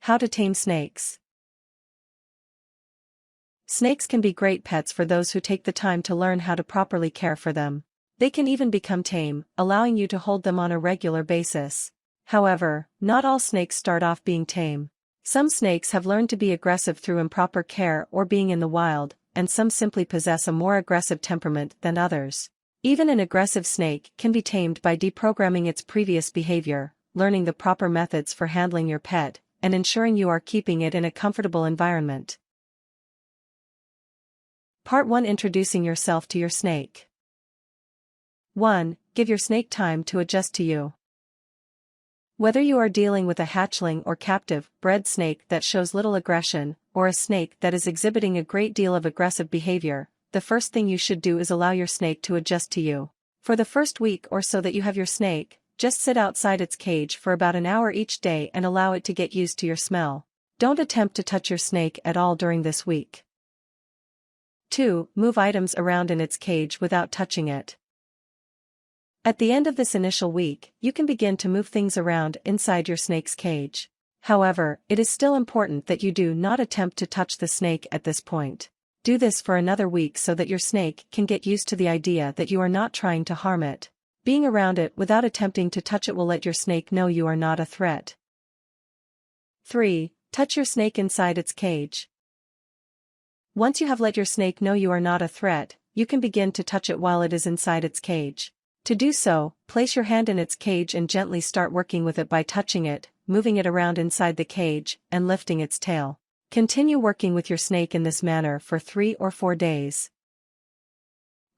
How to tame snakes. Snakes can be great pets for those who take the time to learn how to properly care for them. They can even become tame, allowing you to hold them on a regular basis. However, not all snakes start off being tame. Some snakes have learned to be aggressive through improper care or being in the wild, and some simply possess a more aggressive temperament than others. Even an aggressive snake can be tamed by deprogramming its previous behavior, learning the proper methods for handling your pet, and ensuring you are keeping it in a comfortable environment. Part 1. Introducing yourself to your snake. 1. Give your snake time to adjust to you. Whether you are dealing with a hatchling or captive, bred snake that shows little aggression, or a snake that is exhibiting a great deal of aggressive behavior, the first thing you should do is allow your snake to adjust to you. For the first week or so that you have your snake, just sit outside its cage for about an hour each day and allow it to get used to your smell. Don't attempt to touch your snake at all during this week. 2. Move items around in its cage without touching it. At the end of this initial week, you can begin to move things around inside your snake's cage. However, it is still important that you do not attempt to touch the snake at this point. Do this for another week so that your snake can get used to the idea that you are not trying to harm it. Being around it without attempting to touch it will let your snake know you are not a threat. 3. Touch your snake inside its cage. Once you have let your snake know you are not a threat, you can begin to touch it while it is inside its cage. To do so, place your hand in its cage and gently start working with it by touching it, moving it around inside the cage, and lifting its tail. Continue working with your snake in this manner for 3 or 4 days.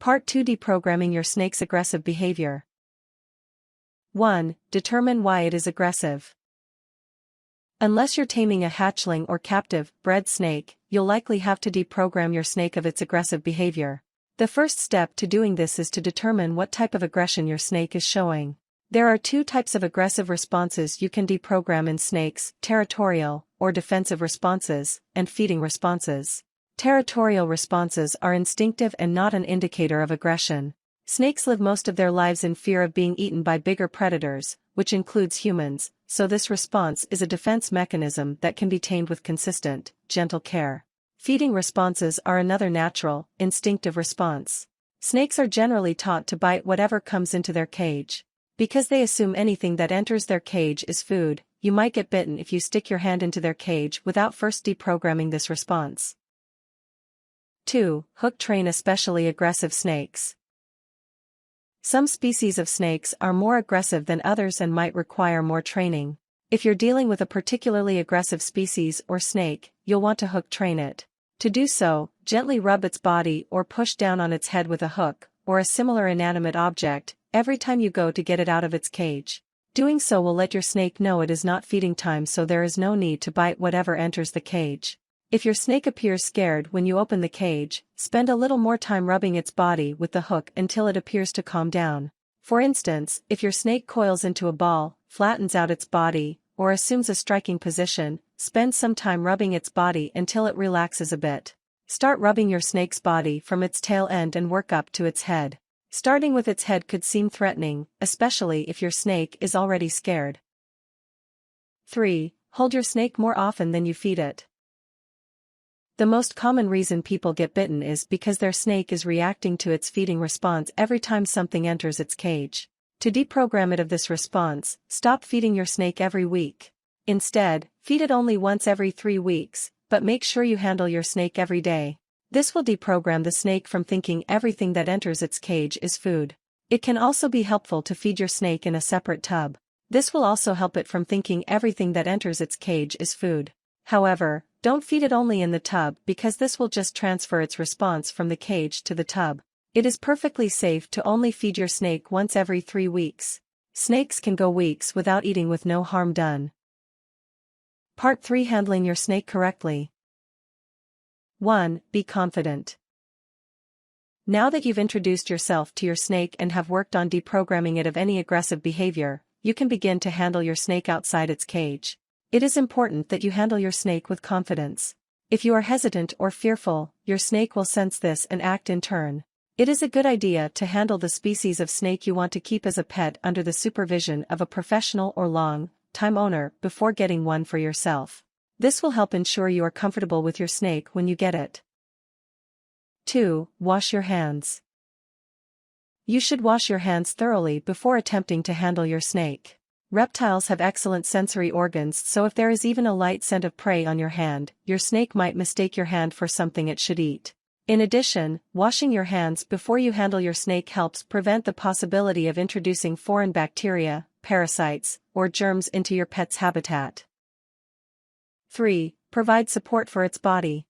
Part 2. Deprogramming your snake's aggressive behavior. 1. Determine why it is aggressive. Unless you're taming a hatchling or captive, bred snake, you'll likely have to deprogram your snake of its aggressive behavior. The first step to doing this is to determine what type of aggression your snake is showing. There are 2 types of aggressive responses you can deprogram in snakes: territorial, or defensive responses, and feeding responses. Territorial responses are instinctive and not an indicator of aggression. Snakes live most of their lives in fear of being eaten by bigger predators, which includes humans, so this response is a defense mechanism that can be tamed with consistent, gentle care. Feeding responses are another natural, instinctive response. Snakes are generally taught to bite whatever comes into their cage. Because they assume anything that enters their cage is food, you might get bitten if you stick your hand into their cage without first deprogramming this response. 2. Hook train especially aggressive snakes. Some species of snakes are more aggressive than others and might require more training. If you're dealing with a particularly aggressive species or snake, you'll want to hook train it. To do so, gently rub its body or push down on its head with a hook, or a similar inanimate object, every time you go to get it out of its cage. Doing so will let your snake know it is not feeding time, so there is no need to bite whatever enters the cage. If your snake appears scared when you open the cage, spend a little more time rubbing its body with the hook until it appears to calm down. For instance, if your snake coils into a ball, flattens out its body, or assumes a striking position, spend some time rubbing its body until it relaxes a bit. Start rubbing your snake's body from its tail end and work up to its head. Starting with its head could seem threatening, especially if your snake is already scared. 3. Hold your snake more often than you feed it. The most common reason people get bitten is because their snake is reacting to its feeding response every time something enters its cage. To deprogram it of this response, stop feeding your snake every week. Instead, feed it only once every 3 weeks, but make sure you handle your snake every day. This will deprogram the snake from thinking everything that enters its cage is food. It can also be helpful to feed your snake in a separate tub. This will also help it from thinking everything that enters its cage is food. However, don't feed it only in the tub because this will just transfer its response from the cage to the tub. It is perfectly safe to only feed your snake once every 3 weeks. Snakes can go weeks without eating with no harm done. Part 3. Handling your snake correctly. 1. Be confident. Now that you've introduced yourself to your snake and have worked on deprogramming it of any aggressive behavior, you can begin to handle your snake outside its cage. It is important that you handle your snake with confidence. If you are hesitant or fearful, your snake will sense this and act in turn. It is a good idea to handle the species of snake you want to keep as a pet under the supervision of a professional or long-time owner before getting one for yourself. This will help ensure you are comfortable with your snake when you get it. 2. Wash your hands. You should wash your hands thoroughly before attempting to handle your snake. Reptiles have excellent sensory organs, so if there is even a light scent of prey on your hand, your snake might mistake your hand for something it should eat. In addition, washing your hands before you handle your snake helps prevent the possibility of introducing foreign bacteria, parasites, or germs into your pet's habitat. 3. Provide support for its body.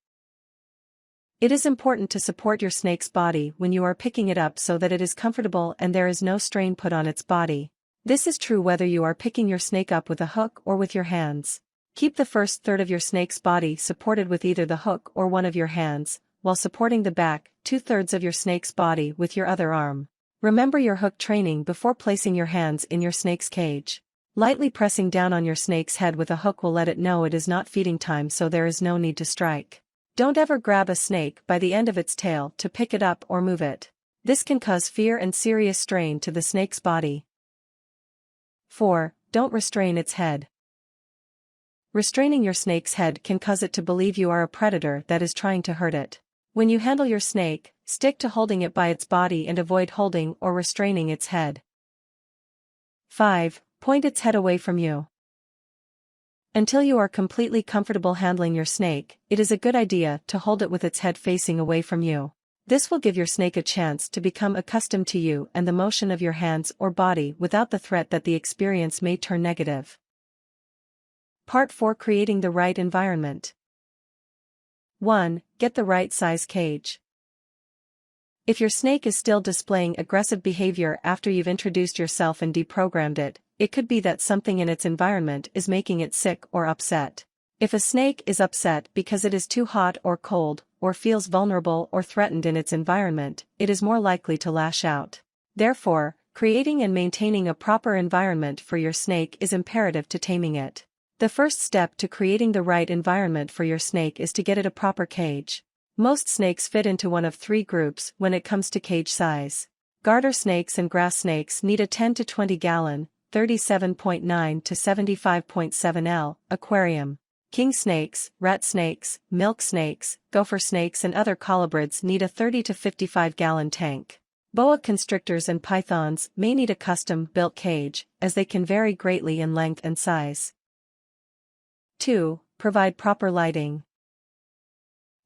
It is important to support your snake's body when you are picking it up so that it is comfortable and there is no strain put on its body. This is true whether you are picking your snake up with a hook or with your hands. Keep the first third of your snake's body supported with either the hook or one of your hands, while supporting the back 2/3 of your snake's body with your other arm. Remember your hook training before placing your hands in your snake's cage. Lightly pressing down on your snake's head with a hook will let it know it is not feeding time, so there is no need to strike. Don't ever grab a snake by the end of its tail to pick it up or move it. This can cause fear and serious strain to the snake's body. 4. Don't restrain its head. Restraining your snake's head can cause it to believe you are a predator that is trying to hurt it. When you handle your snake, stick to holding it by its body and avoid holding or restraining its head. 5. Point its head away from you. Until you are completely comfortable handling your snake, it is a good idea to hold it with its head facing away from you. This will give your snake a chance to become accustomed to you and the motion of your hands or body without the threat that the experience may turn negative. Part 4. Creating the right environment. 1. Get the right size cage. If your snake is still displaying aggressive behavior after you've introduced yourself and deprogrammed it, it could be that something in its environment is making it sick or upset. If a snake is upset because it is too hot or cold, or feels vulnerable or threatened in its environment, it is more likely to lash out. Therefore, creating and maintaining a proper environment for your snake is imperative to taming it. The first step to creating the right environment for your snake is to get it a proper cage. Most snakes fit into one of 3 groups when it comes to cage size. Garter snakes and grass snakes need a 10 to 20 gallon, 37.9 to 75.7 L, aquarium. King snakes, rat snakes, milk snakes, gopher snakes and other colubrids need a 30 to 55 gallon tank. Boa constrictors and pythons may need a custom-built cage, as they can vary greatly in length and size. 2. Provide proper lighting.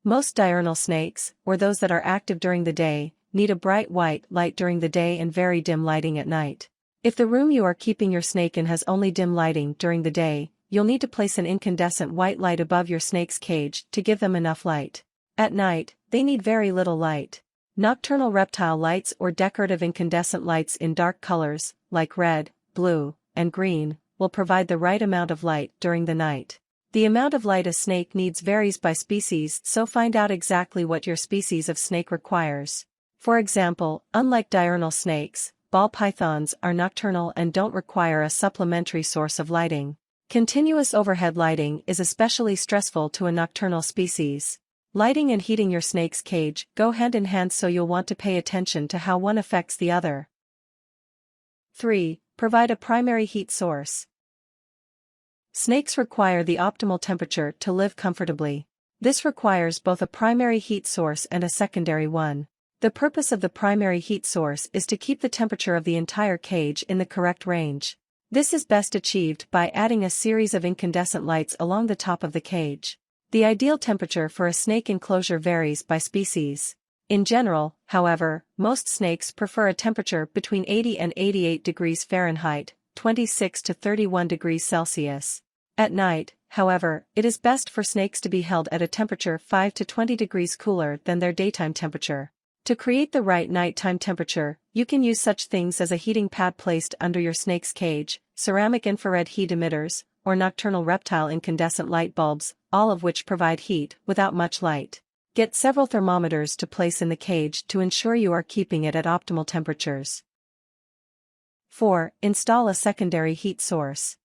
Most diurnal snakes, or those that are active during the day, need a bright white light during the day and very dim lighting at night. If the room you are keeping your snake in has only dim lighting during the day, you'll need to place an incandescent white light above your snake's cage to give them enough light. At night, they need very little light. Nocturnal reptile lights or decorative incandescent lights in dark colors, like red, blue, and green, will provide the right amount of light during the night. The amount of light a snake needs varies by species, so find out exactly what your species of snake requires. For example, unlike diurnal snakes, ball pythons are nocturnal and don't require a supplementary source of lighting. Continuous overhead lighting is especially stressful to a nocturnal species. Lighting and heating your snake's cage go hand in hand, so you'll want to pay attention to how one affects the other. 3. Provide a primary heat source. Snakes require the optimal temperature to live comfortably. This requires both a primary heat source and a secondary one. The purpose of the primary heat source is to keep the temperature of the entire cage in the correct range. This is best achieved by adding a series of incandescent lights along the top of the cage. The ideal temperature for a snake enclosure varies by species. In general, however, most snakes prefer a temperature between 80 and 88 degrees Fahrenheit, 26 to 31 degrees Celsius. At night, however, it is best for snakes to be held at a temperature 5 to 20 degrees cooler than their daytime temperature. To create the right nighttime temperature, you can use such things as a heating pad placed under your snake's cage, ceramic infrared heat emitters, or nocturnal reptile incandescent light bulbs, all of which provide heat without much light. Get several thermometers to place in the cage to ensure you are keeping it at optimal temperatures. 4. Install a secondary heat source.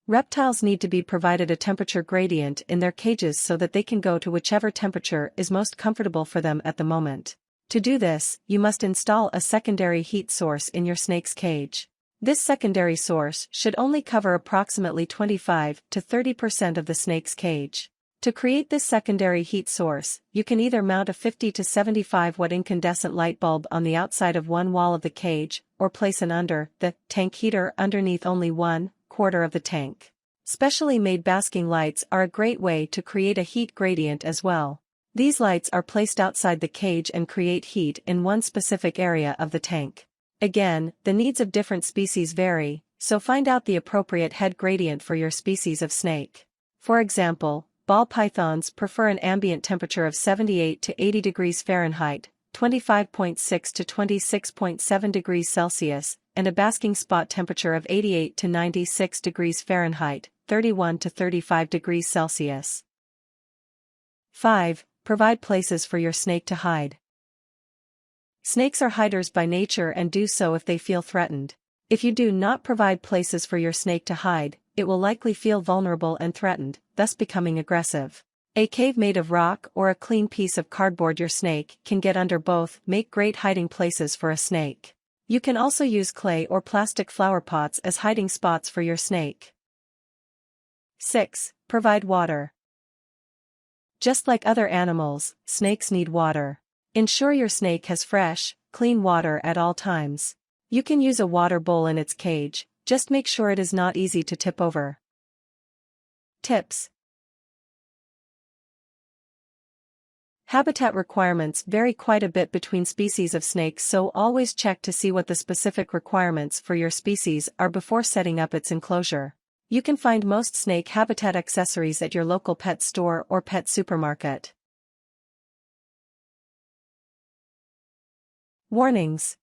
Reptiles need to be provided a temperature gradient in their cages so that they can go to whichever temperature is most comfortable for them at the moment. To do this, you must install a secondary heat source in your snake's cage. This secondary source should only cover approximately 25 to 30% of the snake's cage. To create this secondary heat source, you can either mount a 50 to 75 watt incandescent light bulb on the outside of one wall of the cage, or place an the tank heater underneath only 1/4 of the tank. Specially made basking lights are a great way to create a heat gradient as well. These lights are placed outside the cage and create heat in one specific area of the tank. Again, the needs of different species vary, so find out the appropriate head gradient for your species of snake. For example, ball pythons prefer an ambient temperature of 78 to 80 degrees Fahrenheit, 25.6 to 26.7 degrees Celsius, and a basking spot temperature of 88 to 96 degrees Fahrenheit, 31 to 35 degrees Celsius. 5. Provide places for your snake to hide. Snakes are hiders by nature and do so if they feel threatened. If you do not provide places for your snake to hide, it will likely feel vulnerable and threatened, thus becoming aggressive. A cave made of rock or a clean piece of cardboard your snake can get under both make great hiding places for a snake. You can also use clay or plastic flower pots as hiding spots for your snake. 6. Provide water. Just like other animals, snakes need water. Ensure your snake has fresh, clean water at all times. You can use a water bowl in its cage, just make sure it is not easy to tip over. Tips. Habitat requirements vary quite a bit between species of snakes, so always check to see what the specific requirements for your species are before setting up its enclosure. You can find most snake habitat accessories at your local pet store or pet supermarket. Warnings.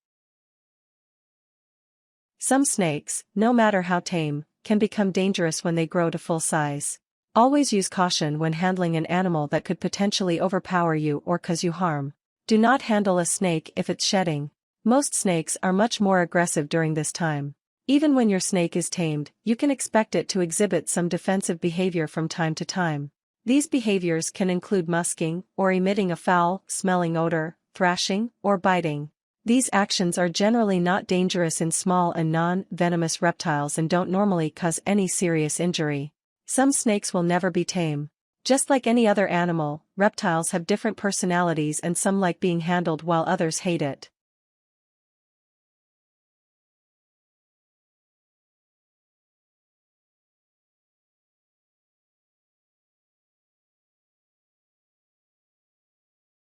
Some snakes, no matter how tame, can become dangerous when they grow to full size. Always use caution when handling an animal that could potentially overpower you or cause you harm. Do not handle a snake if it's shedding. Most snakes are much more aggressive during this time. Even when your snake is tamed, you can expect it to exhibit some defensive behavior from time to time. These behaviors can include musking, or emitting a foul-smelling odor, thrashing, or biting. These actions are generally not dangerous in small and non-venomous reptiles and don't normally cause any serious injury. Some snakes will never be tame. Just like any other animal, reptiles have different personalities and some like being handled while others hate it.